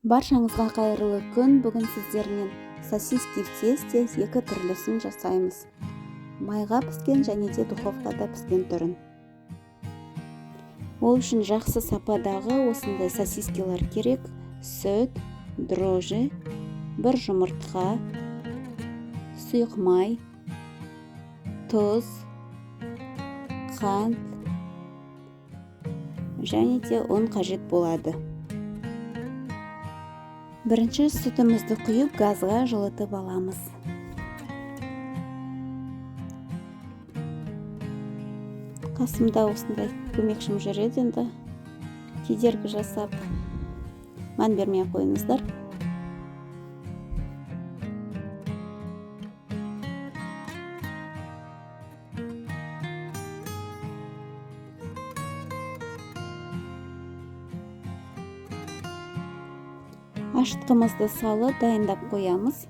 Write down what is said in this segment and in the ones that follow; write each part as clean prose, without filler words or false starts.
Баршаңызға қайырлы күн. Бүгін сіздермен сосиски в тесте екі түрлісін жасаймыз. Майға піскен және де духовкада піскен түрін. Ол үшін жақсы сападағы осындай сосискилар керек. Сүт, дрожжи, бір жұмыртқа, сұйық май, тұз, қант және де ұн қажет болады. Бірінші сүтімізді құйып газға жылытып аламыз. Қасымда осындай көмекшім жүреді, енді кедергі жасап мән бермей қойыңыздар. Ашытқымызды салып дайындап қоямыз.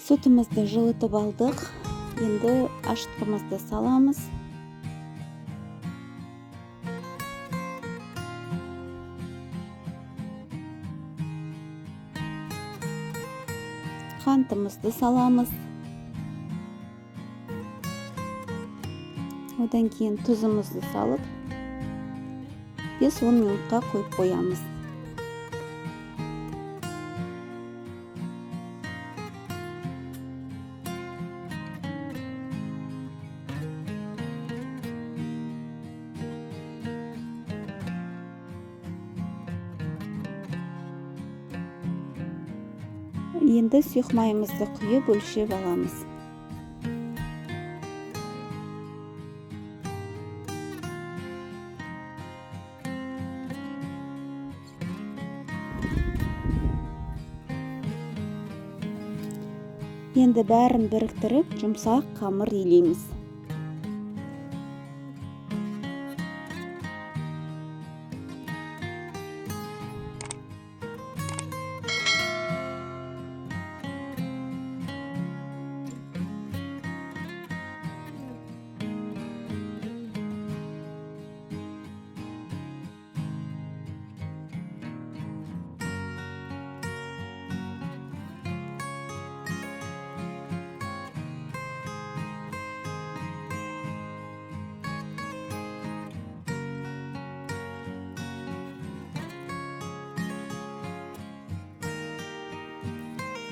Сүтімізді жылытып алдық. Енді ашытқымызды саламыз. Қантымызды саламыз. Одан кейін тұзымызды салып 5-10 минутқа қойып қоямыз. Енді сұйық майымызды құйып өлшеп аламыз. Енді бәрін біріктіріп, жұмсақ қамыр илейміз.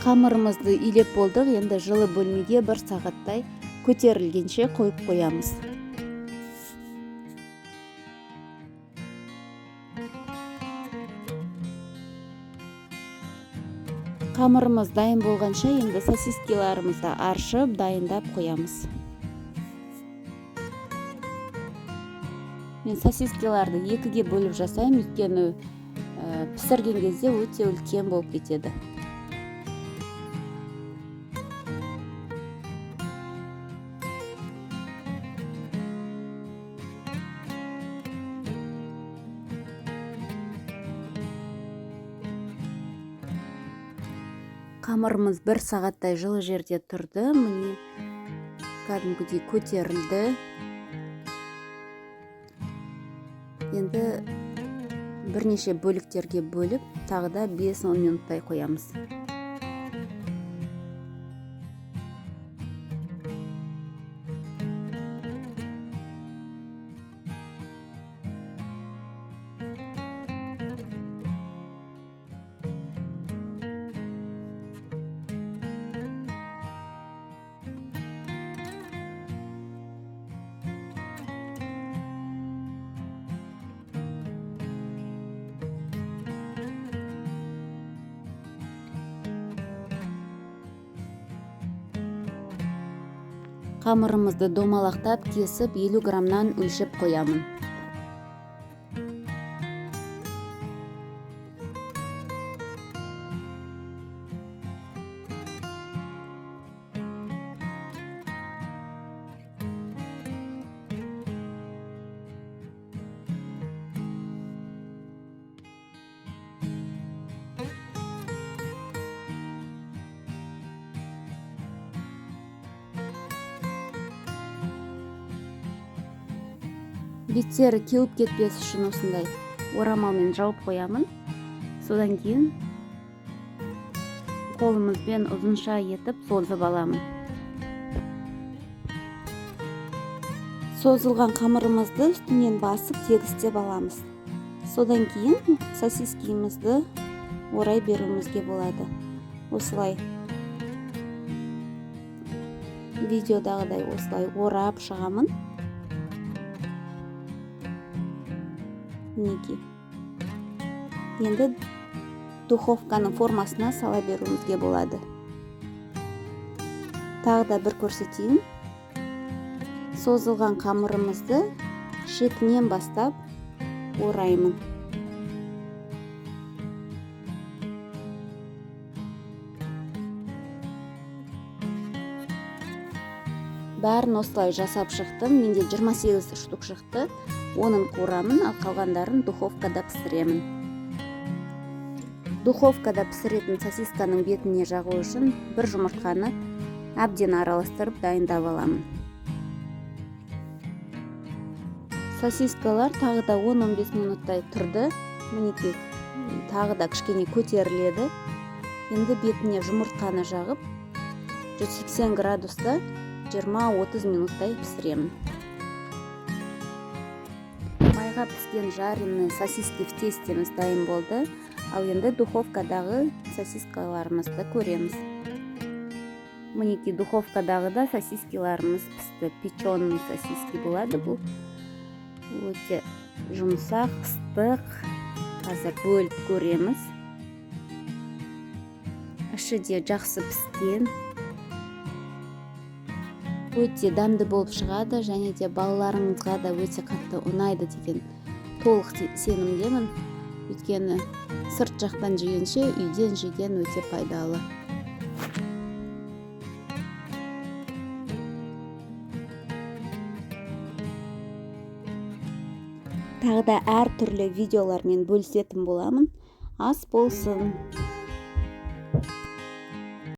Қамырымызды илеп болдық. Енді жылы бөлмеге 1 сағаттай көтерілгенше қойып қоямыз. Қамырымыз дайын болғанша енді сосискиларымызды аршып дайындап қоямыз. Мен сосискиларды 2-ге бөліп жасаймын, өйткені пісірген кезде өте үлкен болып кетеді. Қамырымыз 1 сағаттай жылы жерде тұрды. Міне кәдімгідей көтерілді. Енді бірнеше бөліктерге бөліп, тағы да 5-10 минуттай қоямыз. Қамырымызды домалақтап кесіп 50 граммнан өлшеп қоямын. беттері кеуіп кетпес үшін осындай орамалмен жауып қоямын. Содан кейін қолымызбен ұзынша етіп созып аламын. Созылған қамырымызды үстінен басып тегістеп аламыз. Содан кейін сосискімізді орай беруімізге болады. Осылай видеодағыдай осылай орап шығамын. Мінекей. Енді духовканың формасына сала беруімізге болады. Тағы да бір көрсетейін. Созылған қамырымызды шетінен бастап ораймын. Бәрін осылай жасап шықтым. Менде 28 штук шықты. Оның қуырамын, ал қалғандарын духовкада пісіремін. Духовкада пісіретін сосисканың бетіне жағу үшін бір жұмыртқаны әбден араластырып дайындап аламын. Сосискалар тағы да 10-15 минуттай тұрды. Мінекей, тағы да кішкене көтеріледі. Енді бетіне жұмыртқаны жағып 180 градуста 20-30 минуттай пісіремін. Майға піскен жареный сосиски в тестеміз дайын болды. Ал енді духовкадағы сосискаларымызды көреміз. Мінекей, духовкадағы да сосискаларымыз пісті. Печеный сосиски болады бұл. Өте жұмсақ, ыстық. Қазір бөліп көреміз. Іші де жақсы піскен. Өте дәмді болып шығады, және де балаларыңызға да өте қатты ұнайды деген толық сенімдемін. Өйткені сырт жақтан жегенше үйден жеген өте пайдалы. Тағы да әр түрлі видеолармен бөлісетін боламын. Ас болсын!